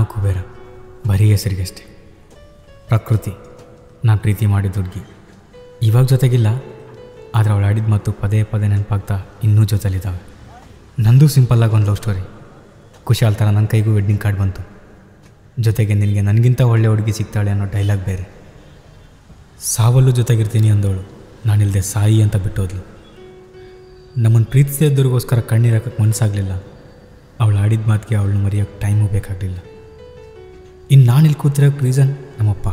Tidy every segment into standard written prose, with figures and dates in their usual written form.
ನಾನು ಕುಬೇರ ಬರೀ ಹೆಸರಿಗಷ್ಟೆ. ಪ್ರಕೃತಿ ನಾನು ಪ್ರೀತಿ ಮಾಡಿದ ಹುಡುಗಿ ಇವಾಗ ಜೊತೆಗಿಲ್ಲ, ಆದರೆ ಅವಳು ಆಡಿದ ಮತ್ತು ಪದೇ ಪದೇ ನೆನಪಾಗ್ತಾ ಇನ್ನೂ ಜೊತೆಲಿದ್ದಾವೆ. ನಂದು ಸಿಂಪಲ್ಲಾಗಿ ಒಂದು ಲವ್ ಸ್ಟೋರಿ. ಕುಶಾಲ್ ಥರ ನನ್ನ ಕೈಗೂ ವೆಡ್ಡಿಂಗ್ ಕಾರ್ಡ್ ಬಂತು. ಜೊತೆಗೆ ನಿನಗೆ ನನಗಿಂತ ಒಳ್ಳೆ ಹುಡುಗಿ ಸಿಗ್ತಾಳೆ ಅನ್ನೋ ಡೈಲಾಗ್ ಬೇರೆ. ಸಾವಲ್ಲೂ ಜೊತೆಗಿರ್ತೀನಿ ಅಂದವಳು ನಾನಿಲ್ಲದೆ ಸಾಯಿ ಅಂತ ಬಿಟ್ಟೋದ್ಲು. ನಮ್ಮನ್ನು ಪ್ರೀತಿಸಿದ್ದವ್ರಿಗೋಸ್ಕರ ಕಣ್ಣೀರು ಹಾಕೋಕ್ಕೆ ಮನಸ್ಸಾಗಲಿಲ್ಲ. ಅವಳು ಆಡಿದ ಮಾತಿಗೆ ಅವಳನ್ನ ಮರೆಯೋಕ್ಕೆ ಟೈಮೂ ಬೇಕಾಗಲಿಲ್ಲ. ಇನ್ನು ನಾನಿಲ್ಲಿ ಕೂತಿರೋಕ್ಕೆ ರೀಸನ್ ನಮ್ಮಪ್ಪ.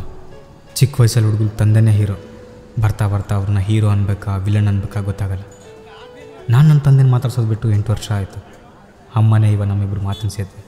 ಚಿಕ್ಕ ವಯಸ್ಸಲ್ಲಿ ಹುಡುಗರು ತಂದೆನೇ ಹೀರೋ. ಬರ್ತಾ ಬರ್ತಾ ಅವ್ರನ್ನ ಹೀರೋ ಅನ್ಬೇಕಾ ವಿಲನ್ ಅನ್ಬೇಕಾ ಗೊತ್ತಾಗಲ್ಲ. ನಾನು ನನ್ನ ತಂದೆನ ಮಾತಾಡ್ಸೋದು ಬಿಟ್ಟು 8 ವರ್ಷ ಆಯಿತು. ಅಮ್ಮನೇ ಇವಾಗ ನಮ್ಮಿಬ್ಬರು ಮಾತನ್ನು ಸೇರಿದ್ವಿ.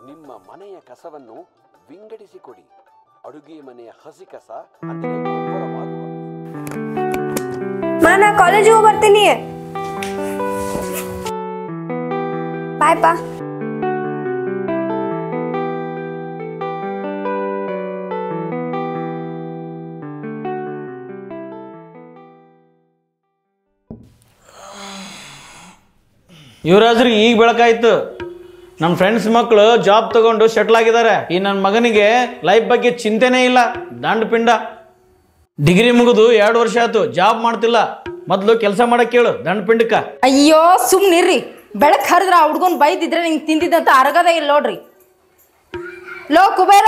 ನಿಮ್ಮ ಮನೆಯ ಕಸವನ್ನು ವಿಂಗಡಿಸಿಕೊಡಿ. ಅಡುಗೆ ಮನೆಯ ಹಸಿ ಕಸ ನಾ ಕಾಲೇಜಿಗೆ ಹೋಗಿ ಬರ್ತೀನಿ. ಬಾಯ್ ಪಾ. ಯುವರಾಜ್ರಿ ಈಗ ಬೆಳಕಾಯ್ತು. ನಮ್ಮ ಫ್ರೆಂಡ್ಸ್ ಮಕ್ಕಳು ಜಾಬ್ ತಗೊಂಡು ಸೆಟ್ಲ್ ಆಗಿದ್ದಾರೆ. ಈ ನನ್ನ ಮಗನಿಗೆ ಲೈಫ್ ಬಗ್ಗೆ ಚಿಂತೆನೇ ಇಲ್ಲ. ದಂಡ ಪಿಂಡ. ಡಿಗ್ರಿ ಮುಗಿದು 2 ವರ್ಷ ಆಯ್ತು, ಜಾಬ್ ಮಾಡ್ತಿಲ್ಲ. ಮೊದ್ಲು ಕೆಲಸ ಮಾಡಕ್ ಕೇಳು ದಂಡ ಪಿಂಡಕ್ಕ. ಅಯ್ಯೋ ಸುಮ್ನಿರ್ರಿ. ಬೆಳಕ್ ಹರಿದ್ರ ಆ ಹುಡ್ಗೊಂಡ್ ಬೈದಿದ್ರೆ ನಿಂಗೆ ತಿಂದಿದ್ದಂತ ಅರಗದ ಇಲ್ಲ ನೋಡ್ರಿ. ಲೋ ಕುಬೇರ,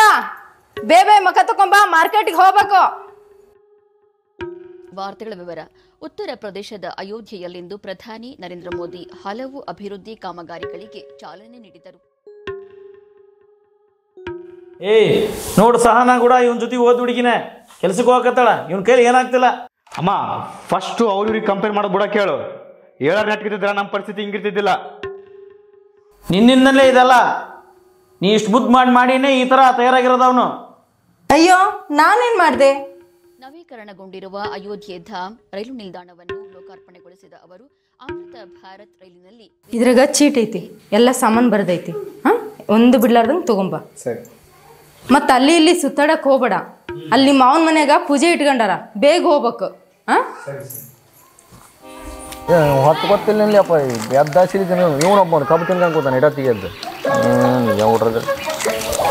ಬೇಬೆ ಮಕ ತಕೊಂಬ, ಮಾರ್ಕೆಟಿಗೆ ಹೋಗ್ಬೇಕು. ವಾರ್ತೆಗಳ ವಿವರ. ಉತ್ತರ ಪ್ರದೇಶದ ಅಯೋಧ್ಯೆಯಲ್ಲಿಂದು ಪ್ರಧಾನಿ ನರೇಂದ್ರ ಮೋದಿ ಹಲವು ಅಭಿವೃದ್ಧಿ ಕಾಮಗಾರಿಗಳಿಗೆ ಚಾಲನೆ ನೀಡಿದರು. ನೋಡು ಸಹನಾ ಕೂಡ ಇವನ್ ಜೊತೆ ಓದ್ ಹುಡುಗಿನ ಕೆಲ್ಸಕ್ಕೆ ಹೋಗಕತ್ತಾಳ. ಇವನ್ ಕೈಲಿ ಏನಾಗ್ತಿಲ್ಲ. ಅಮ್ಮ ಫಸ್ಟ್ ಅವ್ರಿಗೆ ಕಂಪೇರ್ ಮಾಡೋದು ಬಿಡ ಕೇಳು. 7 ನೆಟ್ಗಿದ್ದಿದ್ರ ನಮ್ಮ ಪರಿಸ್ಥಿತಿ ಹಿಂಗಿರ್ತಿದ್ದಿಲ್ಲ. ನಿನ್ನಿಂದಲೇ ಇದೆಲ್ಲ. ನೀ ಇಷ್ಟು ಮುದ್ದು ಮಾಡಿನೇ ಈ ತರ ತಯಾರಾಗಿರೋದವನು. ಅಯ್ಯೋ ನಾನೇನ್ ಮಾಡ್ದೆ? ನವೀಕರಣಗೊಂಡಿರುವ ಅಯೋಧ್ಯೆ ಧಾಮ್ ರೈಲು ನಿಲ್ದಾಣವನ್ನು ಲೋಕಾರ್ಪಣೆಗೊಳಿಸಿದ ಅವರು ಅಮೃತ ಭಾರತ್ ರೈಲಿನಲ್ಲಿ ಇದ್ರಾಗ ಚೀಟ್ ಐತಿ, ಎಲ್ಲ ಸಾಮಾನ್ ಬರದೈತಿ. ಒಂದು ಬಿಡ್ಲಾರ್ದಂಗೆ ತಗೊಂಬ. ಸರಿ. ಮತ್ತ ಅಲ್ಲಿ ಇಲ್ಲಿ ಸುತ್ತಾಡಕ್ ಹೋಗ್ಬೇಡ. ಅಲ್ಲಿ ಮಾವನ್ ಮನ್ಯಾಗ ಪೂಜೆ ಇಟ್ಕೊಂಡಾರ, ಬೇಗ ಹೋಗ್ಬೇಕು. ಹೊತ್ತು ಗೊತ್ತಿಲ್ಲಪ್ಪ. ಎದ್ದಾಸಿದ್ದೀನಿ ಇವನೊಬ್ಬ ಕಬ್ಬು ತಿನ್ಕೊಂಡು ಕೂತಾನೆ ಇಡತ್ತಿಗೆ ಎದ್ದು.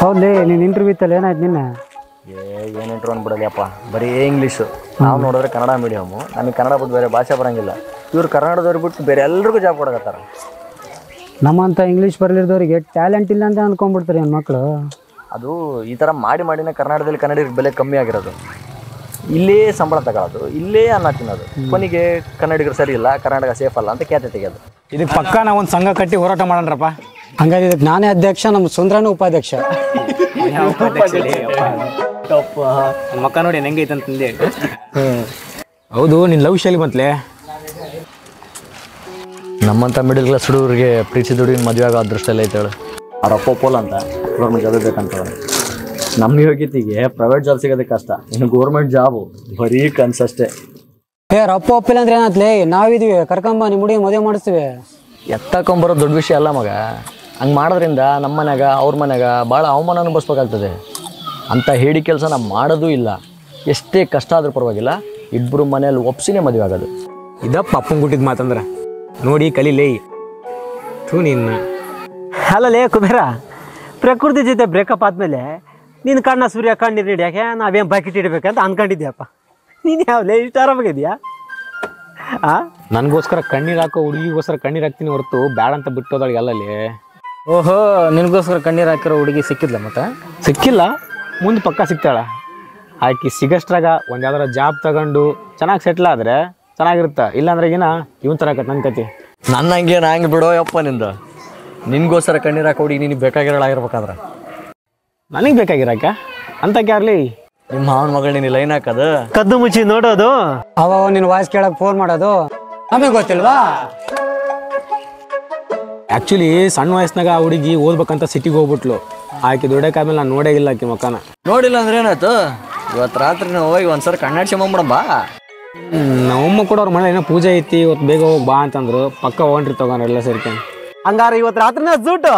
ಹೌದೇ ನೀನು ಇಂಟರ್ವ್ಯೂ ಇತ್ತಲ್ಲ, ಏನಾಯ್ತು ನಿನ್ನೆ? ಏನು ಇಂಟರ್ವ್ಯೂ ಅಂದ್ಬಿಡಲಿಯಪ್ಪ, ಬರೀ ಇಂಗ್ಲೀಷು. ನಾವು ನೋಡಿದ್ರೆ ಕನ್ನಡ ಮೀಡಿಯಮ್ಮು, ನಮಗೆ ಕನ್ನಡ ಬಿಟ್ಟು ಬೇರೆ ಭಾಷೆ ಬರೋಂಗಿಲ್ಲ. ಇವ್ರು ಕನ್ನಡದವ್ರು ಬಿಟ್ಟು ಬೇರೆ ಎಲ್ರಿಗೂ ಜಾಬ್ ಕೊಡಕತ್ತಾರ. ನಮ್ಮಂಥ ಇಂಗ್ಲೀಷ್ ಬರಲಿದ್ದವ್ರಿಗೆ ಟ್ಯಾಲೆಂಟ್ ಇಲ್ಲ ಅಂತ ಅಂದ್ಕೊಂಡ್ಬಿಡ್ತಾರೆ ನನ್ನ ಮಕ್ಕಳು. ಅದು ಈ ಥರ ಮಾಡಿನೇ ಕರ್ನಾಟಕದಲ್ಲಿ ಕನ್ನಡಿಗರ ಬೆಲೆ ಕಮ್ಮಿ ಆಗಿರೋದು. ಇಲ್ಲೇ ಸಂಬಳ ತಗೊಳ್ಳೋದು, ಇಲ್ಲೇ ಅನ್ನ ತಿನ್ನೋದು. ಕೊನೆಗೆ ಕನ್ನಡಿಗರು ಸರಿ ಇಲ್ಲ, ಕರ್ನಾಟಕ ಸೇಫ್ ಅಲ್ಲ ಅಂತ ಖ್ಯಾತೆ ತೆಗೆಯೋದು. ಇದಕ್ಕೆ ಪಕ್ಕ ನಾವು ಒಂದು ಸಂಘ ಕಟ್ಟಿ ಹೋರಾಟ ಮಾಡೋಣರಪ್ಪ. ಹಂಗಾದ್ರೆ ಇದಕ್ಕೆ ನಾನೇ ಅಧ್ಯಕ್ಷ, ನಮ್ಮ ಸುಂದ್ರನೂ ಉಪಾಧ್ಯಕ್ಷ. ಮಕ್ಕ ನೋಡಿ ಹೆಂಗೈತೆ ಅಂತಂದೆ. ಹೌದು, ನಿನ್ನ ಲವ್ ಶೈಲಿ ಬಂತಲೇ. ನಮ್ಮಂಥ ಮಿಡಲ್ ಕ್ಲಾಸ್ ಹುಡುಗರಿಗೆ ಪ್ರೀತಿ ದುಡಿನ ಮದುವೆ ಆಗೋ ಅದೃಷ್ಟ ಎಲ್ಲ ಐತೆ ಹೇಳು. ಅವ್ರ ಅಪ್ಪ ಪೋಲ್ ಅಂತ ಗೌರ್ಮೆಂಟ್ ಜಾಬ್ ಬೇಕಂತ. ನಮ್ಮ ಯೋಗ್ಯತೆಗೆ ಪ್ರೈವೇಟ್ ಜಾಬ್ ಸಿಗೋದೇ ಕಷ್ಟ, ಇನ್ನು ಗೌರ್ಮೆಂಟ್ ಜಾಬು ಬರೀ ಕನ್ಸಷ್ಟೇ. ಅಪ್ಪ ಒಪ್ಪಿಲ್ಲ ಅಂದ್ರೆ ಏನಾತ್ಲೇ? ನಾವಿದೀವಿ, ಕರ್ಕೊಂಬ, ನಿಮ್ಮ ಹುಡುಗಿ ಮದುವೆ ಮಾಡಿಸ್ತೀವಿ. ಎತ್ತಕೊಂಬರೋ ದೊಡ್ಡ ವಿಷಯ ಅಲ್ಲ ಮಗ. ಹಂಗೆ ಮಾಡೋದ್ರಿಂದ ನಮ್ಮ ಮನ್ಯಾಗ ಅವ್ರ ಮನ್ಯಾಗ ಭಾಳ ಅವಮಾನ ಅನುಭವಿಸ್ಬೇಕಾಗ್ತದೆ. ಅಂಥ ಹೇಳಿ ಕೆಲಸ ನಾವು ಮಾಡೋದೂ ಇಲ್ಲ. ಎಷ್ಟೇ ಕಷ್ಟ ಆದ್ರೂ ಪರವಾಗಿಲ್ಲ, ಇಬ್ಬರು ಮನೇಲಿ ಒಪ್ಸಿನೇ ಮದುವೆ ಆಗೋದು. ಇದಪ್ಪ ಅಪ್ಪಂಗೆ ಕೊಟ್ಟಿದ್ದು ಮಾತಂದ್ರೆ ನೋಡಿ ಕಲೀಲೇ. ನಿನ್ನ ಅಲ್ಲಲೇ ಕುಬೇರ, ಪ್ರಕೃತಿ ಜೊತೆ ಬ್ರೇಕಪ್ ಆದಮೇಲೆ ನಿನ್ನ ಕಣ್ಣ ಸೂರ್ಯ ಕಣ್ಣೀರು ಹಿಡಿಯಾಕೆ ನಾವೇನು ಬಕೆಟ್ ಇಡಬೇಕಂತ ಅನ್ಕೊಂಡಿದ್ಯಪ್ಪ. ನೀನು ಯಾವಲೇ ಇಷ್ಟು ಆರಾಮಾಗಿದೆಯಾ? ನನಗೋಸ್ಕರ ಕಣ್ಣೀರು ಹಾಕೋ ಹುಡುಗಿಗೋಸ್ಕರ ಕಣ್ಣೀರು ಹಾಕ್ತೀನಿ ಹೊರತು ಬ್ಯಾಡ ಅಂತ ಬಿಟ್ಟೋದಳಿಗೆ ಅಲ್ಲಲ್ಲಿ. ಓಹೋ, ನಿನಗೋಸ್ಕರ ಕಣ್ಣೀರು ಹಾಕಿರೋ ಹುಡುಗಿ ಸಿಕ್ಕಿದ್ಲ? ಮತ್ತೆ ಸಿಕ್ಕಿಲ್ಲ, ಮುಂದೆ ಪಕ್ಕ ಸಿಗ್ತಾಳ. ಆಕಿ ಸಿಗಷ್ಟ್ರಾಗ ಒಂದು ಯಾವ್ದಾರ ಜಾಬ್ ತಗೊಂಡು ಚೆನ್ನಾಗಿ ಸೆಟ್ಲ್ ಆದರೆ ಚೆನ್ನಾಗಿರುತ್ತೆ. ಇಲ್ಲಾಂದ್ರೆ ಏನ ಇವನ್ ಥರ ನನ್ನ ಕತೆ. ನನ್ನ ಹಂಗೆ ಹಂಗೆ ಬಿಡೋ ಯಪ್ಪ ನಿಂದು. ನಿನ್ಗೋಸ್ಕರ ಕಣ್ಣೀರು ಹಾಕೋ ಹುಡುಗಿ ನಿನಗೆ ಬೇಕಾಗಿರೋಳಾಗಿರ್ಬೇಕಾದ್ರೆ ನನಗೆ ಬೇಕಾಗಿರಾಕ ಅಂತ ಕ್ಯಾರ್ಲಿ. ನಿಮ್ಮ ಮಾವನ ಮಗಳು ನೀನು ಲೈನ್ ಹಾಕೋದು, ಕದ್ದು ಮುಚ್ಚಿ ನೋಡೋದು, ಅವ ನಿನ್ನ ವಾಯ್ಸ್ ಕೇಳಕ್ ಫೋನ್ ಮಾಡೋದು ನಮಗೆ ಗೊತ್ತಿಲ್ವಾ? ಆ್ಯಕ್ಚುಲಿ ಸಣ್ಣ ವಯಸ್ಸಿನಾಗ ಆ ಹುಡುಗಿ ಓದ್ಬೇಕಂತ ಸಿಟಿಗೆ ಹೋಗ್ಬಿಟ್ಲು. ಆಕೆ ದುಡ್ಡಕ್ಕಾದ್ಮೇಲೆ ನಾನು ನೋಡೇ ಇಲ್ಲ ಆಕೆ ಮಕ್ಕನ. ನೋಡಿಲ್ಲ ಅಂದ್ರೆ ಏನಾಯ್ತು? ಇವತ್ತು ರಾತ್ರಿ ನಾವು ಹೋಗಿ ಒಂದ್ಸರಿ ಕಣ್ಣಾಡ್ಸಿ ಬಂದ್ಬಿಡಂಬ. ನಮ್ಮಮ್ಮ ಕೂಡ ಅವ್ರ ಮನೆ ಏನೋ ಪೂಜೆ ಐತಿ ಇವತ್ತು ಬೇಗ ಹೋಗಿ ಬಾ ಅಂತಂದ್ರು. ಪಕ್ಕ ಹೋಗ್ರಿ ತಗೊಂಡ್ರೆ ಎಲ್ಲ ಸೇರ್ಕೊಂಡು. ಹಂಗಾರ ಇವತ್ತು ರಾತ್ರಿನ ಜೂಟು.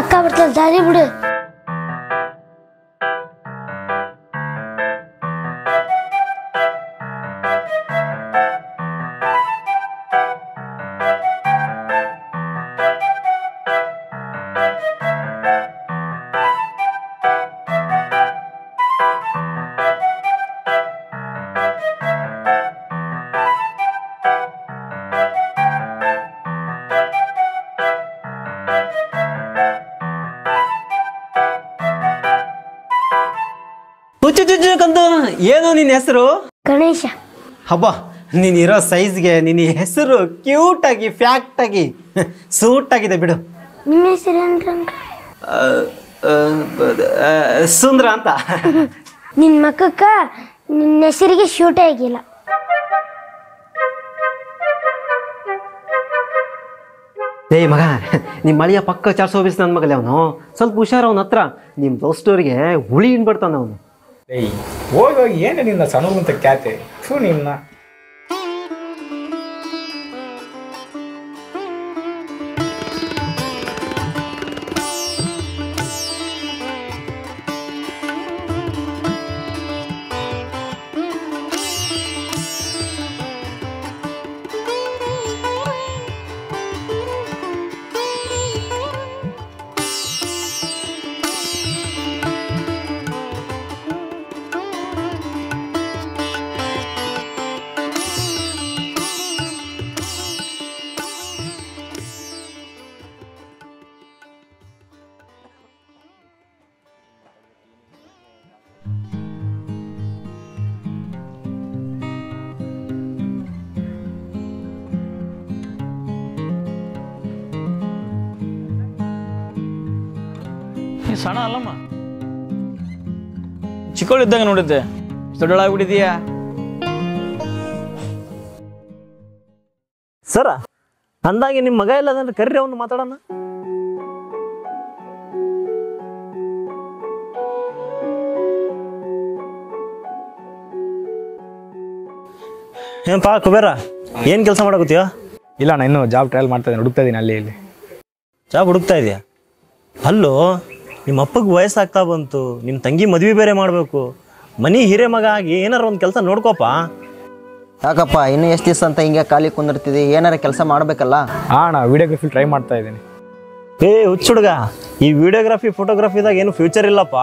ಅಕ್ಕ ಬರ್ತಾಳೆ ದಾರಿ ಬಿಡು. ಕಂದು ಏನು ನಿನ್ನ ಹೆಸರು? ಗಣೇಶ. ಹಬ್ಬ ನೀನಿರೋ ಸೈಜ್ಗೆ ನಿನ್ನ ಹೆಸರು ಕ್ಯೂಟ್ ಆಗಿ ಫ್ಯಾಕ್ಟ್ ಆಗಿ ಸೂಟ್ ಆಗಿದೆ ಬಿಡು. ನಿಮ್ಮ ಹೆಸರು ಏನ್ರಂಗ? ಸುಂದ್ರ ಅಂತ. ನಿನ್ನ ಮಕ್ಕಕ್ಕ ನಿನ್ನ ಹೆಸರಿಗೆ ಶೂಟೇ ಆಗಿಲ್ಲ. ಏಯ್ ಮಗ, ನಿಮ್ಮ ಮಳೆಯ ಪಕ್ಕ ಚಾರ್ಸೋ ಬಿಸ್ ನನ್ನ ಮಗಲೇ ಅವನು. ಸ್ವಲ್ಪ ಹುಷಾರು ಅವನ ಹತ್ರ. ನಿಮ್ಮ ಲವ್ ಸ್ಟೋರಿಗೆ ಹುಳಿ ಹಿಂಡ್ಬಿಡ್ತಾನೆ ಅವನು. ಏಯ್ ಹೋಗಿ ಹೋಗಿ ಏನು ನಿನ್ನ ಸಣ್ಣಂತ ಕ್ಯಾತೆ ನಿನ್ನ. ಸಣ್ಣ ಅಲ್ಲಮ್ಮ, ಚಿಕ್ಕವಳಿದ್ದಾಗ ನೋಡಿದ್ದೆ. ದೊಡ್ಡಳಾಗ್ಬಿಟ್ಟಿದೀಯಾ? ಸರ ಅಂದಾಗೆ ನಿಮ್ಮ ಮಗ ಇಲ್ಲ ಅಂದ್ರೆ ಕರ್ರಿ ಅವನು ಮಾತಾಡೋಣ. ಏನಪ್ಪಾ ಕುಬೇರ, ಏನು ಕೆಲಸ ಮಾಡಕತ್ತೀಯ? ಇಲ್ಲ, ನಾನು ಇನ್ನೂ ಜಾಬ್ ಟ್ರಯಲ್ ಮಾಡ್ತಾ ಇದ್ದೀನಿ, ಹುಡುಕ್ತಾ ಇದ್ದೀನಿ ಅಲ್ಲಿ ಇಲ್ಲಿ. ಜಾಬ್ ಹುಡುಕ್ತಾ ಇದೆಯಾ? ಅಲ್ಲೋ, ನಿಮ್ಮ ಅಪ್ಪಗೆ ವಯಸ್ಸಾಗ್ತಾ ಬಂತು, ನಿಮ್ಮ ತಂಗಿ ಮದುವೆ ಬೇರೆ ಮಾಡಬೇಕು. ಮನೆ ಹಿರೇ ಮಗ ಆಗಿ ಏನಾರ ಒಂದು ಕೆಲಸ ನೋಡ್ಕೋಪ. ಯಾಕಪ್ಪ ಇನ್ನು ಎಷ್ಟು ದಿವಸ ಅಂತ ಹಿಂಗೆ ಖಾಲಿ ಕುಂದಿರ್ತಿದ್ದಿ? ಏನಾರ ಕೆಲಸ ಮಾಡಬೇಕಲ್ಲ. ನಾ ವಿಡಿಯೋಗ್ರಫಿ ಟ್ರೈ ಮಾಡ್ತಾ ಇದ್ದೀನಿ. ಹುಚ್ಚ ಹುಡುಗ, ಈ ವಿಡಿಯೋಗ್ರಫಿ ಫೋಟೋಗ್ರಫಿದಾಗ ಏನು ಫ್ಯೂಚರ್ ಇಲ್ಲಪ್ಪ.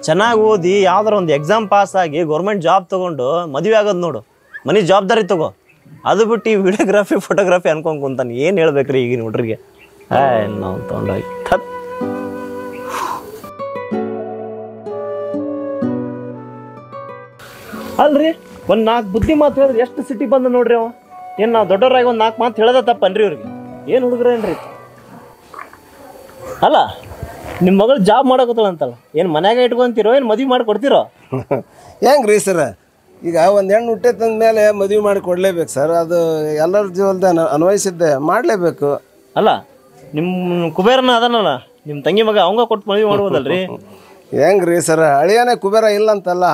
ಚೆನ್ನಾಗಿ ಓದಿ ಯಾವ್ದಾರ ಒಂದು ಎಕ್ಸಾಮ್ ಪಾಸ್ ಆಗಿ ಗೌರ್ಮೆಂಟ್ ಜಾಬ್ ತೊಗೊಂಡು ಮದುವೆ ಆಗೋದು ನೋಡು. ಮನೆ ಜವಾಬ್ದಾರಿ ತಗೋ. ಅದು ಬಿಟ್ಟು ಈ ವಿಡಿಯೋಗ್ರಫಿ ಫೋಟೋಗ್ರಫಿ ಅನ್ಕೊಂಡ್ ಕುಂತಾನೆ. ಏನು ಹೇಳ್ಬೇಕ್ರಿ ಈಗಿನ ಹುಡ್ರಿಗೆ? ನಾವು ತೊಗೊಂಡೋಗಿ ಅಲ್ರಿ, ಒಂದು 4 ಬುದ್ಧಿ ಮಾತು ಹೇಳಿದ್ರೆ ಎಷ್ಟು ಸಿಟಿ ಬಂದು ನೋಡ್ರಿ ಅವ. ಏನು ನಾವು ದೊಡ್ಡವರಾಗಿ ಒಂದು 4 ಮಾತು ಹೇಳೋದ ತಪ್ಪನ್ರಿ ಇವ್ರಿಗೆ? ಏನು ಹುಡುಗ್ರೇನ್ರಿ? ಅಲ್ಲ, ನಿಮ್ಮ ಮಗಳು ಜಾಬ್ ಮಾಡಕತ್ತಳಂತಲ್ಲ, ಏನು ಮನ್ಯಾಗ ಇಟ್ಕೊಂತೀರೋ ಏನು ಮದುವೆ ಮಾಡಿ ಕೊಡ್ತೀರೋ? ಹೆಂಗ್ರಿ ಸರ್, ಈಗ ಒಂದು ಹೆಣ್ಣು ಹುಟ್ಟೆತಂದ ಮೇಲೆ ಮದುವೆ ಮಾಡಿ ಕೊಡಲೇಬೇಕು ಸರ್. ಅದು ಎಲ್ಲರ ಜೀವನದ ಅನ್ವಯಿಸಿದ್ದೆ ಮಾಡಲೇಬೇಕು. ಅಲ್ಲ, ನಿಮ್ಮ ಕುಬೇರನ ಅದನ್ನಲ್ಲ, ನಿಮ್ಮ ತಂಗಿ ಮಗ ಅವಂಗ ಕೊಟ್ಟು ಮದುವೆ ಮಾಡ್ಬೋದಲ್ರಿ? ಹೆಂಗ್ರಿ ಸರ್, ಅಳಿಯನೇ ಕುಬೇರ ಇಲ್ಲ ಅಂತಲ್ಲ.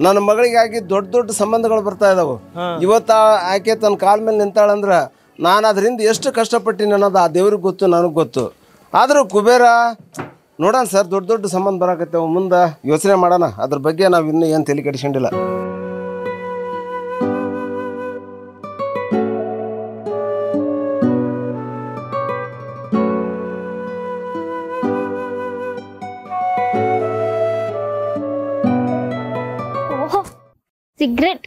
ನನ್ನ ಮಗಳಿಗಾಗಿ ದೊಡ್ಡ ದೊಡ್ಡ ಸಂಬಂಧಗಳು ಬರ್ತಾ ಇದಾವೆ. ಇವತ್ತು ಆಕೆ ತನ್ನ ಕಾಲ ಮೇಲೆ ನಿಂತಾಳಂದ್ರೆ ನಾನು ಅದರಿಂದ ಎಷ್ಟು ಕಷ್ಟಪಟ್ಟಿನಿ ಅನ್ನೋದು ಆ ದೇವ್ರಿಗೆ ಗೊತ್ತು, ನನಗೆ ಗೊತ್ತು. ಆದರೂ ಕುಬೇರ ನೋಡೋಣ ಸರ್, ದೊಡ್ಡ ದೊಡ್ಡ ಸಂಬಂಧ ಬರಾಕತ್ತೇವೆ. ಮುಂದೆ ಯೋಚನೆ ಮಾಡೋಣ, ಅದ್ರ ಬಗ್ಗೆ ನಾವು ಇನ್ನೂ ಏನು ತಲೆ ಕೆಡಿಸ್ಕೊಂಡಿಲ್ಲ. ಸಿಗ್ರೆಟ್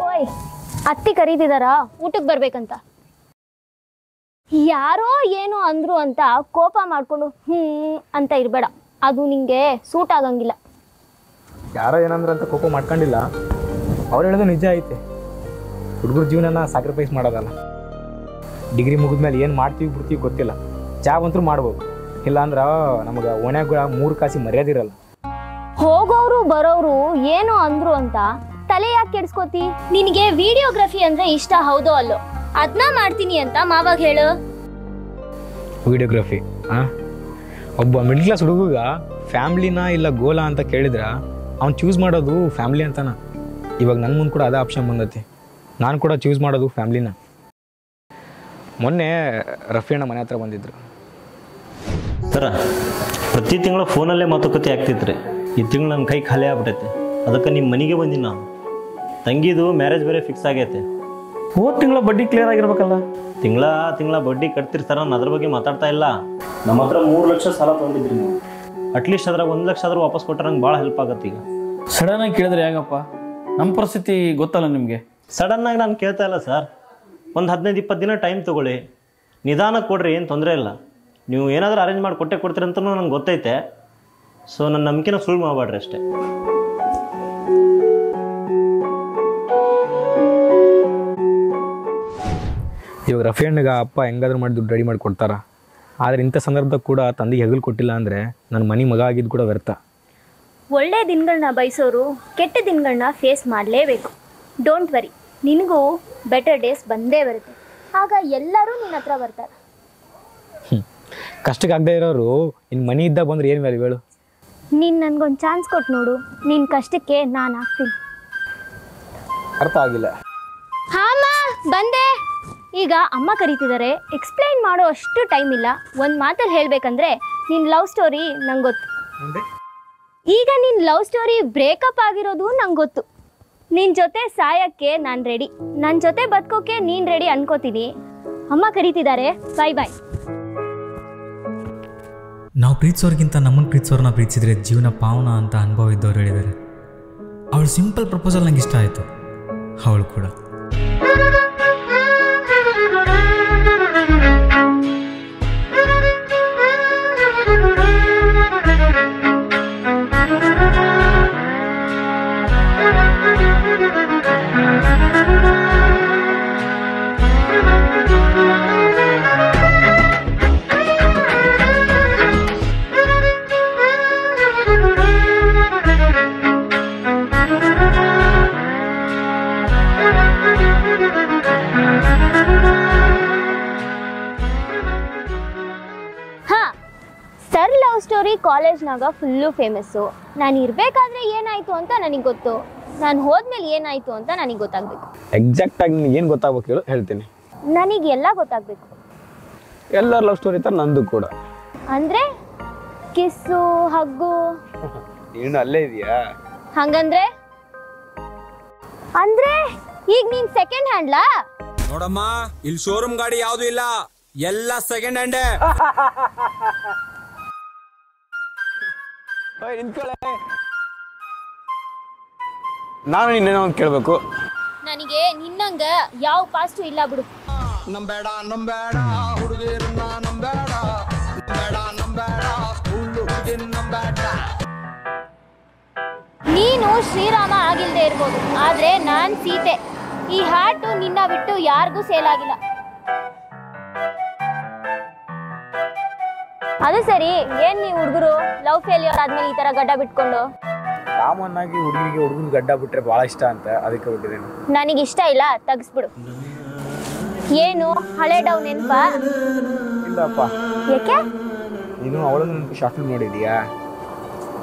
ಓಯ್, ಅತ್ತಿ ಕರೀತಿದಾರ ಊಟಕ್ಕೆ ಬರ್ಬೇಕಂತ. ಯಾರೋ ಏನೋ ಅಂದ್ರು ಅಂತ ಕೋಪ ಮಾಡ್ಕೊಂಡು ಅಂತ ಇರ್ಬೇಡ, ಅದು ನಿಂಗೆ ಸೂಟ್ ಆಗಂಗಿಲ್ಲ. ಯಾರೋ ಏನಂದ್ರೆ ಅಂತ ಕೋಪ ಮಾಡ್ಕೊಂಡಿಲ್ಲ, ಅವ್ರು ಹೇಳೋದು ನಿಜ ಐತೆ. ಹುಡುಗರ ಜೀವನನ ಸ್ಯಾಕ್ರಿಫೈಸ್ ಮಾಡೋದಲ್ಲ. ಡಿಗ್ರಿ ಮುಗಿದ್ಮೇಲೆ ಏನು ಮಾಡ್ತೀವಿ ಬಿಡ್ತೀವಿ ಗೊತ್ತಿಲ್ಲ. ಜಾಬ್ ಅಂತೂ ಮಾಡ್ಬೋದು, ಇಲ್ಲಾಂದ್ರೆ ನಮಗೆ ಓಣ್ಯಾಗ 3 ಕಾಸಿ ಮರ್ಯಾದೆ ಇರಲ್ಲ. ಹೋಗೋರು ಬರೋರು ಏನೋ ಅಂದ್ರು ಅಂತ ತಲೆ ಯಾಕೆ ಕೆಡ್ಸ್ಕೋತಿ? ನಿನಗೆ ವಿಡಿಯೋಗ್ರಫಿ ಅಂದ್ರೆ ಇಷ್ಟ ಹೌದೋ ಅಲ್ಲೋ, ಅದನ್ನ ಮಾಡ್ತೀನಿ ಅಂತ ಮಾವಾಗ ಹೇಳು. ವಿಡಿಯೋಗ್ರಫಿ ಒಬ್ಬ ಮಿಡ್ಲ್ ಕ್ಲಾಸ್ ಹುಡುಗ ಫ್ಯಾಮ್ಲಿನ ಇಲ್ಲ ಗೋಲಾ ಅಂತ ಕೇಳಿದ್ರೆ ಅವ್ನು ಚೂಸ್ ಮಾಡೋದು ಫ್ಯಾಮ್ಲಿ ಅಂತಾನ. ಇವಾಗ ನನ್ನ ಮುಂದೆ ಕೂಡ ಅದೇ ಆಪ್ಷನ್ ಬಂದೈತಿ, ನಾನು ಕೂಡ ಚೂಸ್ ಮಾಡೋದು ಫ್ಯಾಮ್ಲಿನ. ಮೊನ್ನೆ ರಫಿಯಣ್ಣ ಮನೆ ಹತ್ರ ಬಂದಿದ್ರು. ಸರ, ಪ್ರತಿ ತಿಂಗಳು ಫೋನಲ್ಲೇ ಮಾತುಕತೆ ಆಗ್ತಿತ್ತು. ಈ ತಿಂಗಳು ನನ್ನ ಕೈ ಖಾಲಿ ಆಗ್ಬಿಟ್ಟೈತೆ, ಅದಕ್ಕೆ ನಿಮ್ಮ ಮನೆಗೆ ಬಂದಿನಿ ನಾನು. ತಂಗಿದು ಮ್ಯಾರೇಜ್ ಬೇರೆ ಫಿಕ್ಸ್ ಆಗೈತೆ. ಹೋದ ತಿಂಗಳ ಬಡ್ಡಿ ಕ್ಲಿಯರ್ ಆಗಿರ್ಬೇಕಲ್ಲ. ತಿಂಗಳ ಬಡ್ಡಿ ಕಟ್ತಿರಿ ಸರ್, ನಾನು ಅದ್ರ ಬಗ್ಗೆ ಮಾತಾಡ್ತಾ ಇಲ್ಲ. ನಮ್ಮ ಹತ್ರ 3 ಲಕ್ಷ ಸಾಲ ತೊಗೊಂಡಿದ್ರಿ ನೀವು. ಅಟ್ಲೀಸ್ಟ್ ಅದ್ರಾಗ 1 ಲಕ್ಷ ಆದರೂ ವಾಪಸ್ ಕೊಟ್ಟರೆ ನಂಗೆ ಭಾಳ ಹೆಲ್ಪ್ ಆಗುತ್ತೆ. ಈಗ ಸಡನ್ನಾಗಿ ಕೇಳಿದ್ರೆ ಹೇಗಪ್ಪ? ನಮ್ಮ ಪರಿಸ್ಥಿತಿ ಗೊತ್ತಲ್ಲ ನಿಮಗೆ. ಸಡನ್ನಾಗಿ ನಾನು ಕೇಳ್ತಾ ಇಲ್ಲ ಸರ್, ಒಂದು 15-20 ದಿನ ಟೈಮ್ ತೊಗೊಳ್ಳಿ, ನಿಧಾನಕ್ಕೆ ಕೊಡ್ರಿ, ಏನು ತೊಂದರೆ ಇಲ್ಲ. ನೀವು ಏನಾದರೂ ಅರೇಂಜ್ ಮಾಡಿ ಕೊಡ್ತೀರಿ ಅಂತಲೂ ನಂಗೆ ಗೊತ್ತೈತೆ. ಸೊ ನನ್ನ ನಂಬಿಕೆನ ಸುಳ್ಳು ಮಾಡಬೇಡ್ರಿ ಅಷ್ಟೇ. ಇವಾಗ ರಫಿಯಣ್ಣಗೆ ಅಪ್ಪ ಹೆಂಗಾದ್ರೂ ಮಾಡಿ ದುಡ್ಡು ರೆಡಿ ಮಾಡಿ ಕೊಡ್ತಾರ. ಆದರೆ ಇಂಥ ಸಂದರ್ಭದಾಗ ಕೂಡ ತಂದೆಗೆ ಹೆಗಲು ಕೊಟ್ಟಿಲ್ಲ ಅಂದರೆ ನನ್ನ ಮನೆ ಮಗ ಆಗಿದ್ದು ಕೂಡ ವ್ಯರ್ಥ. ಒಳ್ಳೆ ದಿನಗಳನ್ನ ಬಯಸೋರು ಕೆಟ್ಟ ದಿನಗಳನ್ನ ಫೇಸ್ ಮಾಡಲೇಬೇಕು. ಡೋಂಟ್ ವರಿ, ನಿನಗೂ ಬೆಟರ್ ಡೇಸ್ ಬಂದೇ ಬರುತ್ತೆ. ಆಗ ಎಲ್ಲರೂ ನಿನ್ನ ಹತ್ರ ಬರ್ತಾರೆ. ಕಷ್ಟಕ್ಕಾಗದೇ ಇರೋರು ಇನ್ನು ಮನೆ ಇದ್ದಾಗ ಬಂದ್ರೆ ಏನು ವ್ಯಾಲ್ಯೂ ಹೇಳು? ನೀನು ನನಗೊಂದು ಚಾನ್ಸ್ ಕೊಟ್ಟು ನೋಡು, ನಿನ್ನ ಕಷ್ಟಕ್ಕೆ ನಾನು ಆಗ್ತೀನಿ. ಅರ್ಥ ಆಗಿಲ್ಲ. ಹಾಂ ಬಂದೆ. ಈಗ ಅಮ್ಮ ಕರೀತಿದ್ದಾರೆ, ಎಕ್ಸ್ಪ್ಲೈನ್ ಮಾಡೋ ಅಷ್ಟು ಟೈಮ್ ಇಲ್ಲ. ಒಂದು ಮಾತಲ್ಲಿ ಹೇಳಬೇಕಂದ್ರೆ ನಿನ್ನ ಲವ್ ಸ್ಟೋರಿ ನಂಗೆ ಗೊತ್ತು. ಈಗ ನಿನ್ನ ಲವ್ ಸ್ಟೋರಿ ಬ್ರೇಕಪ್ ಆಗಿರೋದು ನಂಗೆ ಗೊತ್ತು. ನಿನ್ನ ಜೊತೆ ಸಾಯಕ್ಕೆ ನಾನು ರೆಡಿ, ನನ್ನ ಜೊತೆ ಬದುಕೋಕೆ ನೀನು ರೆಡಿ ಅನ್ಕೋತೀನಿ. ಅಮ್ಮ ಕರೀತಿದ್ದಾರೆ, ಬಾಯ್ ಬಾಯ್. ನಾವು ಪ್ರೀತಿಸೋರ್ಗಿಂತ ನಮ್ಮನ್ನು ಪ್ರೀತಿಸೋರನ್ನ ಪ್ರೀತಿಸಿದ್ರೆ ಜೀವನ ಪಾವನ ಅಂತ ಅನುಭವ ಇದ್ದವ್ರು ಹೇಳಿದ್ದಾರೆ. ಅವಳು ಸಿಂಪಲ್ ಪ್ರಪೋಸಲ್ ನಂಗೆ ಇಷ್ಟ ಆಯಿತು, ಅವಳು ಕೂಡ. ಕಾಲೇಜ್ನಾಗ ಫುಲ್ಲು ಫೇಮಸ್ಸು. ನಾನು ಇರಬೇಕಾದ್ರೆ ಏನಾಯಿತು ಅಂತ ನನಗೆ ಗೊತ್ತು, ನಾನು ಹೋದ್ಮೇಲೆ ಏನಾಯಿತು ಅಂತ ನನಗೆ ಗೊತ್ತಾಗಬೇಕು. ಎಕ್ಸಾಕ್ಟಾಗಿ ನಿನಗೆ ಏನು ಗೊತ್ತಾಗಬೇಕು ಹೇಳು, ಹೇಳ್ತೀನಿ. ನನಗೆಲ್ಲ ಗೊತ್ತಾಗಬೇಕು. ಎಲ್ಲರ ಲವ್ ಸ್ಟೋರಿ ಥರ ನಂದು ಕೂಡ. ಅಂದರೆ ಕಿಸ್ಸು ಹಗ್ಗು ನೀನು ಅಲ್ಲೇ ಇದೆಯಾ? ಹಂಗಂದ್ರೆ ಅಂದ್ರೆ ಈಗ ನೀನು ಸೆಕೆಂಡ್ ಹ್ಯಾಂಡ್ಲಾ? ನೋಡಮ್ಮ, ಇಲ್ಲಿ ಶೋರೂಮ್ ಗಾಡಿ ಯಾವುದು ಇಲ್ಲ, ಎಲ್ಲ ಸೆಕೆಂಡ್ ಹ್ಯಾಂಡ್. ನಾನು ನಿನ್ನೇನೋ ಒಂದು ಕೇಳಬೇಕು. ನನಗೆ ನಿನ್ನಂಗ ಯಾವ ಪಾಸ್ಟು ಇಲ್ಲ ಬಿಡು. ನಂಬೇಡ ನಂಬೇಡ ಹುಡುಗಿರನ್ನ ನಂಬೇಡ, ನಂಬೇಡ ನಂಬೇಡ ಹುಲ್ಲು ಹುಡುಗಿನ ನಂಬೇಡ. ನೀನು ಶ್ರೀರಾಮ ಆಗಿಲ್ದೆ ಇರ್ಬೋದು, ಆದ್ರೆ ನಾನ್ ಸೀತೆ. ಈ ಹಾಟು ನಿನ್ನ ಬಿಟ್ಟು ಯಾರಿಗೂ ಸೇಲ್ ಆಗಿಲ್ಲ. ಅದು ಸರಿ, ಏನ್ ನೀವು ಹುಡುಗರು ಲವ್ ಫೇಲ್ಯೂರ್ ಆದ್ಮೇಲೆ ಈ ತರ ಗಡ್ಡ ಬಿಟ್ಕೊಂಡು? ಕಾಮನ್ ಆಗಿ ಹುಡುಗಿಗೆ ಹುಡುಗನ ಗಡ್ಡ ಬಿಟ್ರೆ ಬಹಳ ಇಷ್ಟ ಅಂತ, ಅದಕ್ಕೆ ಬಿಟ್ಟಿದ್ದೇನೆ. ನನಗೆ ಇಷ್ಟ ಇಲ್ಲ, ತೆಗಿಸ್ಬಿಡು. ಏನು ಹಳೆ ಡೌ ನೆನ್ಪಾ? ಇಲ್ಲಪ್ಪ. ಯಾಕೆ? ನೀನು ಅವಳನ್ನು ಶಾರ್ಟ್ ಫಿಲ್ಮ್ ನೋಡಿದೀಯಾ?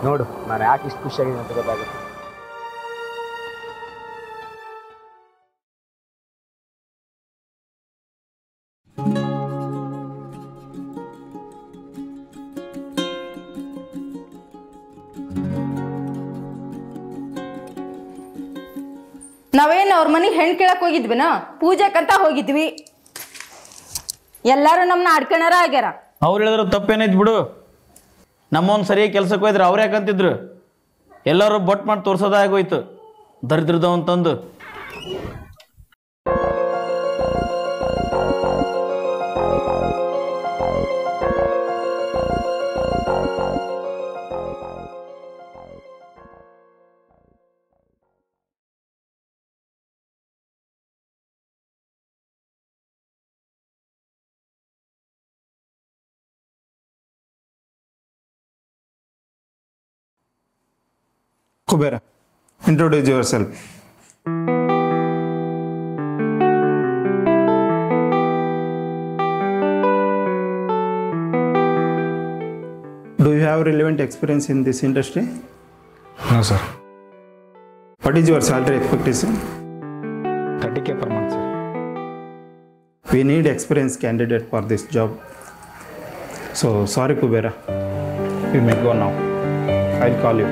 ನೋಡು ನಾನು ಯಾಕೆ ಇಷ್ಟು ಖುಷಿಯಾಗಿದೆ ಅಂತ ಗೊತ್ತಾಗುತ್ತೆ. ನಾವೇನು ಅವ್ರ ಮನೆಗೆ ಹೆಣ್ಣು ಕೇಳಕ್ ಹೋಗಿದ್ವಿನ? ಪೂಜೆಕಂತ ಹೋಗಿದ್ವಿ. ಎಲ್ಲಾರು ನಮ್ಮನ್ನ ಆಡ್ಕಣಾರ ಆಗ್ಯಾರ. ಅವ್ರು ಹೇಳಿದ್ರು ತಪ್ಪೇನೈತ್ ಬಿಡು. ನಮ್ಮವ್ನು ಸರಿಯಾಗಿ ಕೆಲ್ಸಕ್ಕೆ ಹೋಯ್ದ್ರೆ ಅವ್ರು ಯಾಕಂತಿದ್ರು? ಎಲ್ಲರೂ ಬೊಟ್ ಮಾಡಿ ತೋರ್ಸೋದಾಗೋಯ್ತು ದರಿದ್ರದವಂತಂದು. Kubera, introduce yourself. Do you have relevant experience in this industry? No, sir. What is your salary expectation? 30K per month, sir. We need experienced candidate for this job. So, sorry Kubera. You may go now. I'll call you.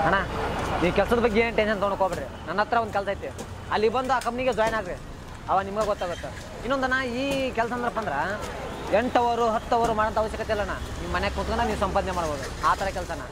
ಅಣ್ಣ ನೀವು ಕೆಲಸದ ಬಗ್ಗೆ ಏನು tension ತೊಗೊಳ್ಕೊಬೇಡ್ರಿ. ನನ್ನ ಹತ್ರ ಒಂದು ಕೆಲಸ ಐತಿ, ಅಲ್ಲಿ ಬಂದು ಆ ಕಂಪ್ನಿಗೆ ಜಾಯ್ನ್ ಆಗ್ರಿ. ಅವ ನಿಮ್ಗೆ ಗೊತ್ತಾಗುತ್ತೆ. ಇನ್ನೊಂದಣ್ಣ, ಈ ಕೆಲಸ ಅಂದ್ರಪ್ಪ ಅಂದ್ರೆ 8 ಅವರ್ 10 ಅವರ್ ಮಾಡೋಂಥ ಅವಶ್ಯಕತೆ ಇಲ್ಲ ಅಣ್ಣ. ನಿಮ್ಮ ಮನೆಗೆ ಕೂತ್ಕೊಂಡು ನೀವು ಸಂಪಾದನೆ ಮಾಡ್ಬೋದು, ಆ ಥರ ಕೆಲಸನ.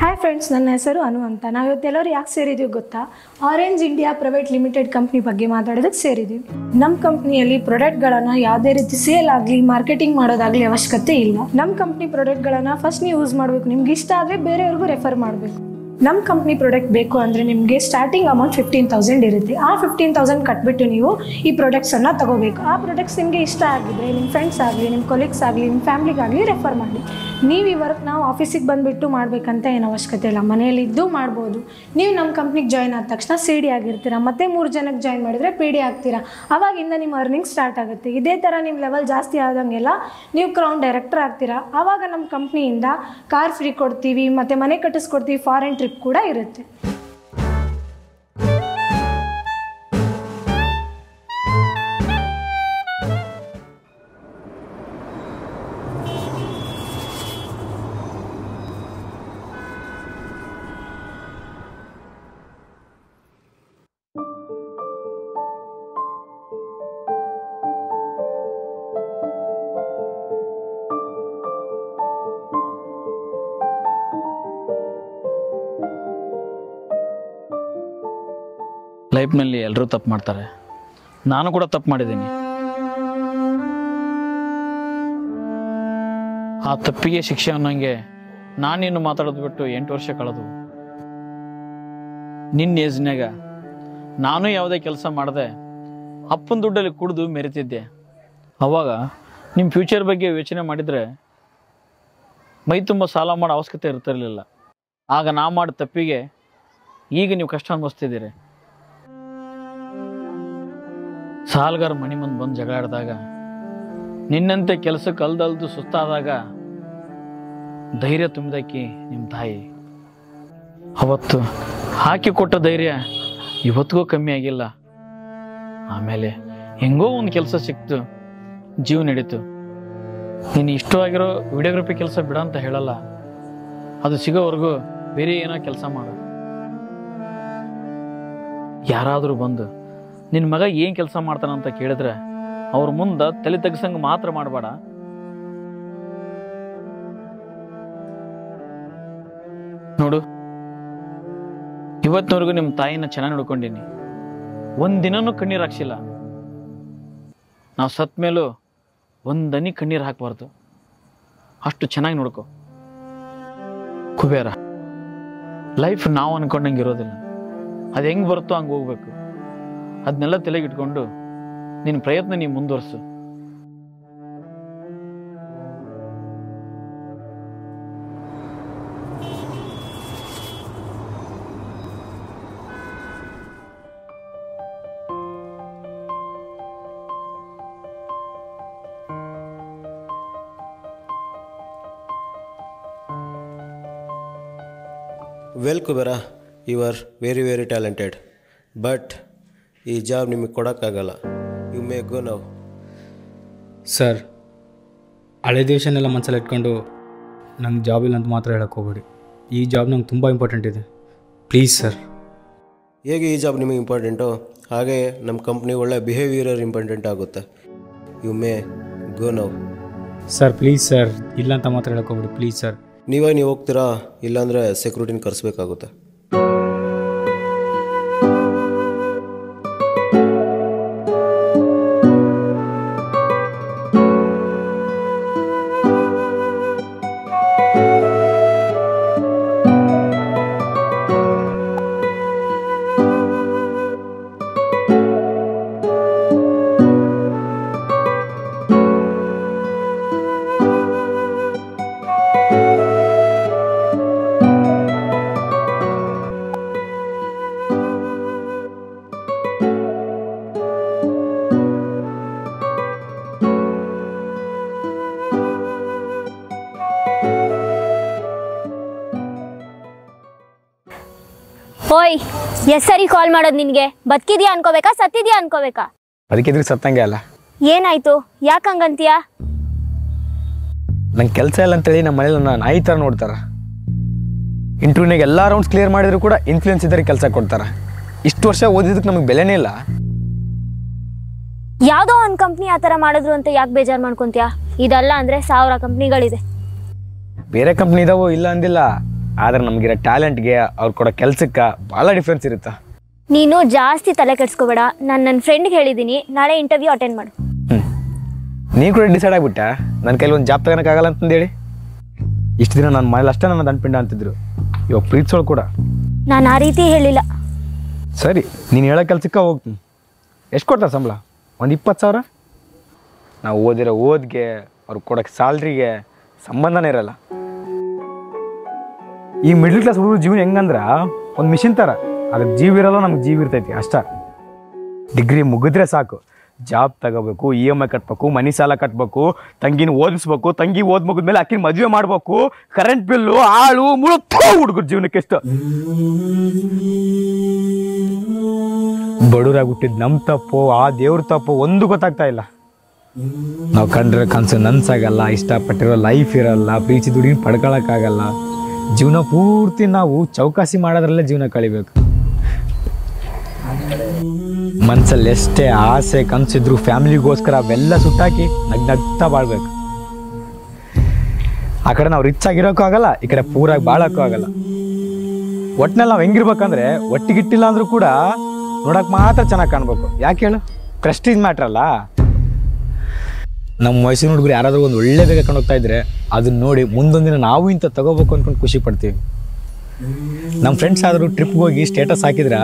ಹಾಯ್ ಫ್ರೆಂಡ್ಸ್, ನನ್ನ ಹೆಸರು ಅನು ಅಂತ. ನಾವು ಇವತ್ತೆಲ್ಲರೂ ಯಾಕೆ ಸೇರಿದ್ದೀವಿ ಗೊತ್ತಾ? Orange India private limited company ಬಗ್ಗೆ ಮಾತಾಡೋದಕ್ಕೆ ಸೇರಿದ್ದೀವಿ. ನಮ್ಮ ಕಂಪ್ನಿಯಲ್ಲಿ ಪ್ರಾಡಕ್ಟ್ಗಳನ್ನು ಯಾವುದೇ ರೀತಿ ಸೇಲ್ ಆಗಲಿ ಮಾರ್ಕೆಟಿಂಗ್ ಮಾಡೋದಾಗಲಿ ಅವಶ್ಯಕತೆ ಇಲ್ಲ. ನಮ್ಮ ಕಂಪ್ನಿ ಪ್ರಾಡಕ್ಟ್ಗಳನ್ನು ಫಸ್ಟ್ ನೀವು ಯೂಸ್ ಮಾಡಬೇಕು. ನಿಮ್ಗೆ ಇಷ್ಟ ಆದರೆ ಬೇರೆಯವ್ರಿಗೂ ರೆಫರ್ ಮಾಡಬೇಕು. ನಮ್ಮ ಕಂಪ್ನಿ ಪ್ರಾಡಕ್ಟ್ ಬೇಕು ಅಂದರೆ ನಿಮಗೆ ಸ್ಟಾರ್ಟಿಂಗ್ ಅಮೌಂಟ್ 15,000 ಇರುತ್ತೆ. ಆ 15,000 ಕಟ್ಬಿಟ್ಟು ನೀವು ಈ ಪ್ರಾಡಕ್ಟ್ಸನ್ನು ತಗೋಬೇಕು. ಆ ಪ್ರಾಡಕ್ಟ್ಸ್ ನಿಮಗೆ ಇಷ್ಟ ಆಗಿದ್ರೆ ನಿಮ್ಮ ಫ್ರೆಂಡ್ಸ್ ಆಗಲಿ, ನಿಮ್ಮ ಕೊಲೀಗ್ಸ್ ಆಗಲಿ, ನಿಮ್ಮ ಫ್ಯಾಮ್ಲಿಗಾಗಲಿ ರೆಫರ್ ಮಾಡಿ. ನೀವು ಈ ವರ್ಕ್ ನಾವು ಆಫೀಸಿಗೆ ಬಂದುಬಿಟ್ಟು ಮಾಡಬೇಕಂತ ಏನು ಅವಶ್ಯಕತೆ ಇಲ್ಲ, ಮನೆಯಲ್ಲಿದ್ದು ಮಾಡ್ಬೋದು. ನೀವು ನಮ್ಮ ಕಂಪ್ನಿಗೆ ಜಾಯ್ನ್ ಆದ ತಕ್ಷಣ CD ಆಗಿರ್ತೀರ, ಮತ್ತು 3 ಜನಕ್ಕೆ ಜಾಯ್ನ್ ಮಾಡಿದರೆ PD ಆಗ್ತೀರಾ. ಆವಾಗಿಂದ ನಿಮ್ಮ ಅರ್ನಿಂಗ್ ಸ್ಟಾರ್ಟ್ ಆಗುತ್ತೆ. ಇದೇ ಥರ ನಿಮ್ಮ ಲೆವೆಲ್ ಜಾಸ್ತಿ ಆದಂಗೆಲ್ಲ ನೀವು ಕ್ರೌನ್ ಡೈರೆಕ್ಟರ್ ಆಗ್ತೀರಾ. ಆವಾಗ ನಮ್ಮ ಕಂಪ್ನಿಯಿಂದ ಕಾರ್ ಫ್ರೀ ಕೊಡ್ತೀವಿ, ಮತ್ತು ಮನೆ ಕಟ್ಟಿಸ್ಕೊಡ್ತೀವಿ, ಫಾರಿನ್ ಟ್ರಿಪ್ ಕೂಡ ಇರುತ್ತೆ. ಲೈಫ್ನಲ್ಲಿ ಎಲ್ಲರೂ ತಪ್ಪು ಮಾಡ್ತಾರೆ, ನಾನು ಕೂಡ ತಪ್ಪು ಮಾಡಿದ್ದೀನಿ. ಆ ತಪ್ಪಿಗೆ ಶಿಕ್ಷೆ ಅನ್ನೋಂಗೆ ನಾನಿನ್ನು ಮಾತಾಡೋದು ಬಿಟ್ಟು 8 ವರ್ಷ ಕಳೆದು. ನಿನ್ನ ಏಜ್ನಾಗ ನಾನು ಯಾವುದೇ ಕೆಲಸ ಮಾಡದೆ ಅಪ್ಪನ ದುಡ್ಡಲ್ಲಿ ಕುಡಿದು ಮೆರಿತಿದ್ದೆ. ಅವಾಗ ನಿಮ್ಮ ಫ್ಯೂಚರ್ ಬಗ್ಗೆ ಯೋಚನೆ ಮಾಡಿದರೆ ಮೈ ತುಂಬ ಸಾಲ ಮಾಡೋ ಅವಶ್ಯಕತೆ ಇರ್ತಿರ್ಲಿಲ್ಲ. ಆಗ ನಾ ಮಾಡಿದ ತಪ್ಪಿಗೆ ಈಗ ನೀವು ಕಷ್ಟ ಅನುಭವಿಸ್ತಿದ್ದೀರಿ. ಸಾಲ್ಗಾರ ಮನೆ ಮುಂದೆ ಬಂದು ಜಗಳ ಆಡಿದಾಗ, ನಿನ್ನಂತೆ ಕೆಲಸಕ್ಕೆ ಅಲ್ದಲ್ದು ಸುಸ್ತಾದಾಗ ಧೈರ್ಯ ತುಂಬಿದಕ್ಕಿ ನಿಮ್ಮ ತಾಯಿ. ಅವತ್ತು ಹಾಕಿ ಕೊಟ್ಟ ಧೈರ್ಯ ಇವತ್ತಿಗೂ ಕಮ್ಮಿ ಆಗಿಲ್ಲ. ಆಮೇಲೆ ಹೆಂಗೋ ಒಂದು ಕೆಲಸ ಸಿಕ್ತು, ಜೀವ ನಡೀತು. ನೀನು ಇಷ್ಟವಾಗಿರೋ ವಿಡಿಯೋಗ್ರಫಿ ಕೆಲಸ ಬಿಡ ಅಂತ ಹೇಳಲ್ಲ, ಅದು ಸಿಗೋವರೆಗೂ ಬೇರೆ ಏನೋ ಕೆಲಸ ಮಾಡು. ಯಾರಾದರೂ ಬಂದು ನಿನ್ನ ಮಗ ಏನು ಕೆಲಸ ಮಾಡ್ತಾನಂತ ಕೇಳಿದ್ರೆ ಅವ್ರ ಮುಂದೆ ತಲೆ ತಗ್ಸಂಗೆ ಮಾತ್ರ ಮಾಡಬೇಡ. ನೋಡು, ಇವತ್ತಿನವರೆಗೂ ನಿಮ್ಮ ತಾಯಿನ ಚೆನ್ನಾಗಿ ನೋಡ್ಕೊಂಡೀನಿ. ಒಂದಿನನೂ ಕಣ್ಣೀರು ಹಾಕ್ಸಿಲ್ಲ. ನಾವು ಸತ್ ಮೇಲೂ ಒಂದನಿ ಕಣ್ಣೀರು ಹಾಕಬಾರ್ದು, ಅಷ್ಟು ಚೆನ್ನಾಗಿ ನೋಡ್ಕೊ. ಕುಬೇರ, ಲೈಫ್ ನಾವು ಅನ್ಕೊಂಡಂಗೆ ಇರೋದಿಲ್ಲ. ಅದು ಹೆಂಗೆ ಬರುತ್ತೋ ಹಂಗೆ ಹೋಗ್ಬೇಕು. ಅದನ್ನೆಲ್ಲ ತಲೆಗಿಟ್ಕೊಂಡು ನಿನ್ನ ಪ್ರಯತ್ನ ನೀವು ಮುಂದುವರಿಸು. Well Kubera, you are very very talented, but ಈ ಜಾಬ್ ನಿಮಗೆ ಕೊಡೋಕ್ಕಾಗಲ್ಲ. You may go now. Sir, ಹಳೆ ದೇಶನೆಲ್ಲ ಮನಸ್ಸಲ್ಲಿ ಇಟ್ಕೊಂಡು ನಂಗೆ ಜಾಬ್ ಇಲ್ಲ ಅಂತ ಮಾತ್ರ ಹೇಳಕ್ಕೆ ಹೋಗ್ಬೇಡಿ. ಈ ಜಾಬ್ ನಂಗೆ ತುಂಬ ಇಂಪಾರ್ಟೆಂಟ್ ಇದೆ, ಪ್ಲೀಸ್ ಸರ್. ಹೇಗೆ ಈ ಜಾಬ್ ನಿಮಗೆ ಇಂಪಾರ್ಟೆಂಟು, ಹಾಗೆ ನಮ್ಮ ಕಂಪ್ನಿ ಒಳ್ಳೆ ಬಿಹೇವಿಯರ್ ಇಂಪಾರ್ಟೆಂಟ್ ಆಗುತ್ತೆ. You may go now. Sir please sir, ಇಲ್ಲ ಅಂತ ಮಾತ್ರ ಹೇಳ್ಕೊಬಿಡಿ ಪ್ಲೀಸ್ ಸರ್. ನೀವೇ ನೀವು ಹೋಗ್ತೀರಾ, ಇಲ್ಲಾಂದರೆ ಸೆಕ್ಯೂರಿಟಿನ ಕರೆಸ್ಬೇಕಾಗುತ್ತೆ. ಓಯ್ ಎಸ್ ಸರಿ ಕಾಲ್ ಮಾಡೋದು ನಿನಗೆ? ಬದುಕಿದ್ಯಾ ಅನ್ಕೋಬೇಕಾ ಸತ್ತಿದ್ಯಾ ಅನ್ಕೋಬೇಕಾ? ಅದಕ್ಕಿದ್ರೆ ಸತ್ತಂಗೆ ಅಲ್ಲ. ಏನಾಯ್ತು, ಯಾಕೆ ಹಂಗಂತೀಯಾ? ನಂಗೆ ಕೆಲಸ ಇಲ್ಲ ಅಂತೇಳಿ ನಮ್ಮ ಮನೇಲಿ ನನ್ನ ನಾಯಿ ಥರ ನೋಡ್ತಾರೆ. ಇಂಟರ್ವ್ಯೂನಾಗ ಎಲ್ಲ ರೌಂಡ್ಸ್ ಕ್ಲಿಯರ್ ಮಾಡಿದ್ರು ಕೂಡ ಇನ್ಫ್ಲೂಯೆನ್ಸ್ ಇದ್ದರೆ ಕೆಲಸ ಕೊಡ್ತಾರೆ. ಇಷ್ಟು ವರ್ಷ ಓದಿದ್ದಕ್ಕೆ ನಮಗೆ ಬೆಲೆನೇ ಇಲ್ಲ. ಯಾವುದೋ ಒಂದು ಕಂಪ್ನಿ ಆ ಥರ ಮಾಡಿದ್ರು ಅಂತ ಯಾಕೆ ಬೇಜಾರು ಮಾಡ್ಕೊತೀಯಾ? ಇದಲ್ಲ ಅಂದರೆ 1000 ಕಂಪ್ನಿಗಳಿದೆ. ಬೇರೆ ಕಂಪ್ನಿ ಇದಾವೋ ಇಲ್ಲ ಅಂದಿಲ್ಲ, ಆದರೆ ನಮಗಿರೋ ಟ್ಯಾಲೆಂಟ್ಗೆ ಅವ್ರು ಕೊಡೋ ಕೆಲಸಕ್ಕೆ ಭಾಳ ಡಿಫ್ರೆನ್ಸ್ ಇರುತ್ತೆ. ನೀನು ಜಾಸ್ತಿ ತಲೆ ಕೆಡಿಸ್ಕೋಬೇಡ. ನಾನು ನನ್ನ ಫ್ರೆಂಡ್ಗೆ ಹೇಳಿದ್ದೀನಿ, ನಾಳೆ ಇಂಟರ್ವ್ಯೂ ಅಟೆಂಡ್ ಮಾಡು. ನೀನು ಕೂಡ ಡಿಸೈಡ್ ಆಗ್ಬಿಟ್ಟ ನನ್ನ ಕೈಲಿ ಒಂದು ಜಾಬ್ ತಗೋಕ್ಕಾಗಲ್ಲ ಅಂತಂದೇಳಿ? ಇಷ್ಟು ದಿನ ನನ್ನ ಮನೇಲಿ ಅಷ್ಟೇ ನನ್ನ ದಂಡಪಿಂಡ ಅಂತಿದ್ರು, ಇವಾಗ ಪ್ರೀತಿಸೋಳು ಕೂಡ. ನಾನು ಆ ರೀತಿ ಹೇಳಿಲ್ಲ. ಸರಿ, ನೀನು ಹೇಳೋ ಕೆಲ್ಸಕ್ಕೆ ಹೋಗ್ತೀನಿ. ಎಷ್ಟು ಕೊಡ್ತಾರೆ ಸಂಬಳ? ಒಂದು 20,000? ನಾವು ಓದಿರೋ ಓದ್ಗೆ ಅವ್ರಿಗೆ ಕೊಡೋಕ್ಕೆ ಸ್ಯಾಲ್ರಿಗೆ ಸಂಬಂಧನೇ ಇರಲ್ಲ. ಈ ಮಿಡ್ಲ್ ಕ್ಲಾಸ್ ಹುಡುಗರು ಜೀವನ ಹೆಂಗಂದ್ರೆ ಒಂದು ಮಿಷಿನ್ ಥರ, ಅದಕ್ಕೆ ಜೀವ ಇರಲ್ಲ, ನಮ್ಗೆ ಜೀವ ಇರ್ತೈತಿ ಅಷ್ಟೇ. ಡಿಗ್ರಿ ಮುಗಿದ್ರೆ ಸಾಕು, ಜಾಬ್ ತಗೋಬೇಕು, EMI ಕಟ್ಬೇಕು, ಮನಿ ಸಾಲ ಕಟ್ಬೇಕು, ತಂಗಿನ ಓದಿಸ್ಬೇಕು, ತಂಗಿ ಓದ್ ಮುಗಿದ್ಮೇಲೆ ಅಕ್ಕಿನ ಮದುವೆ ಮಾಡ್ಬೇಕು, ಕರೆಂಟ್ ಬಿಲ್ಲು, ಆಳು ಮುಳುಗ್ತೋ ಹುಡುಗರ ಜೀವನಕ್ಕೆ ಎಷ್ಟು. ಬಡವರಾಗಿ ಹುಟ್ಟಿದ್ ನಮ್ಮ ತಪ್ಪು ಆ ದೇವ್ರ ತಪ್ಪು ಒಂದು ಗೊತ್ತಾಗ್ತಾ ಇಲ್ಲ. ನಾವು ಕಂಡ್ರೆ ಕನಸು ನನ್ಸಾಗಲ್ಲ, ಇಷ್ಟಪಟ್ಟಿರೋ ಲೈಫ್ ಇರಲ್ಲ, ಪ್ರೀತಿ ದುಡಿನ ಪಡ್ಕೊಳಕ್ಕಾಗಲ್ಲ. ಜೀವನ ಪೂರ್ತಿ ನಾವು ಚೌಕಾಸಿ ಮಾಡೋದ್ರಲ್ಲೇ ಜೀವನ ಕಳಿಬೇಕು. ಮನ್ಸಲ್ಲಿ ಎಷ್ಟೇ ಆಸೆ ಕನಸಿದ್ರು ಫ್ಯಾಮಿಲಿಗೋಸ್ಕರ ಅವೆಲ್ಲ ಸುಟ್ಟಾಕಿ ನಗ್ನಗ್ತಾ ಬಾಳ್ಬೇಕು. ಆ ಕಡೆ ನಾವು ರಿಚ್ ಆಗಿರೋಕ್ಕೂ ಆಗಲ್ಲ, ಈ ಕಡೆ ಪೂರಾಗಿ ಬಾಳೋಕ್ಕೂ ಆಗಲ್ಲ. ಒಟ್ಟಿನಲ್ಲಿ ನಾವು ಹೆಂಗಿರ್ಬೇಕಂದ್ರೆ ಒಟ್ಟಿಗಿಟ್ಟಿಲ್ಲ ಅಂದ್ರೂ ಕೂಡ ನೋಡೋಕೆ ಮಾತ್ರ ಚೆನ್ನಾಗಿ ಕಾಣ್ಬೇಕು. ಯಾಕೆ ಹೇಳು? ಪ್ರೆಸ್ಟೀಜ್ ಮ್ಯಾಟ್ರ್ ಅಲ್ಲ. ನಮ್ಮ ವಯಸ್ಸಿನ ಹುಡುಗರು ಯಾರಾದರೂ ಒಂದು ಒಳ್ಳೆ ಬೇಗ ಕರ್ಕೊಂಡು ಹೋಗ್ತಾ ಇದ್ರೆ ಅದನ್ನ ನೋಡಿ ಮುಂದೊಂದಿನ ನಾವು ಇಂಥ ತಗೋಬೇಕು ಅಂದ್ಕೊಂಡು ಖುಷಿ ಪಡ್ತೀವಿ. ನಮ್ಮ ಫ್ರೆಂಡ್ಸ್ ಆದರೂ ಟ್ರಿಪ್ಗೆ ಹೋಗಿ ಸ್ಟೇಟಸ್ ಹಾಕಿದ್ರ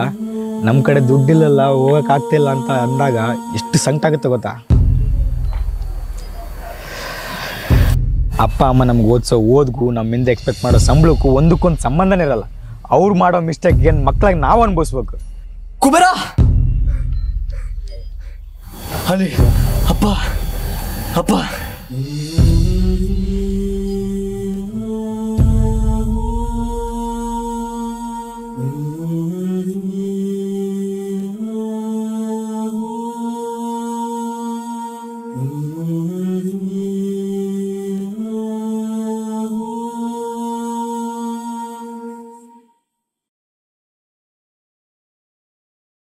ನಮ್ಮ ಕಡೆ ದುಡ್ಡಿಲ್ಲಲ್ಲ, ಹೋಗೋಕ್ಕಾಗ್ತಿಲ್ಲ ಅಂತ ಅಂದಾಗ ಎಷ್ಟು ಸಂಕಟ ಆಗುತ್ತೆ ಗೊತ್ತಾ? ಅಪ್ಪ ಅಮ್ಮ ನಮ್ಗೆ ಓದಿಸೋ ಓದ್ಗೂ ನಮ್ಮಿಂದ ಎಕ್ಸ್ಪೆಕ್ಟ್ ಮಾಡೋ ಸಂಬಳಕ್ಕೂ ಒಂದಕ್ಕೊಂದು ಸಂಬಂಧನೇ ಇರಲ್ಲ. ಅವ್ರು ಮಾಡೋ ಮಿಸ್ಟೇಕ್ಗೆ ಮಕ್ಕಳಾಗಿ ನಾವು ಅನುಭವಿಸ್ಬೇಕು. ಕುಬೇರ ಅಲ್ಲಿ ಅಪ್ಪ ಅಪ್ಪ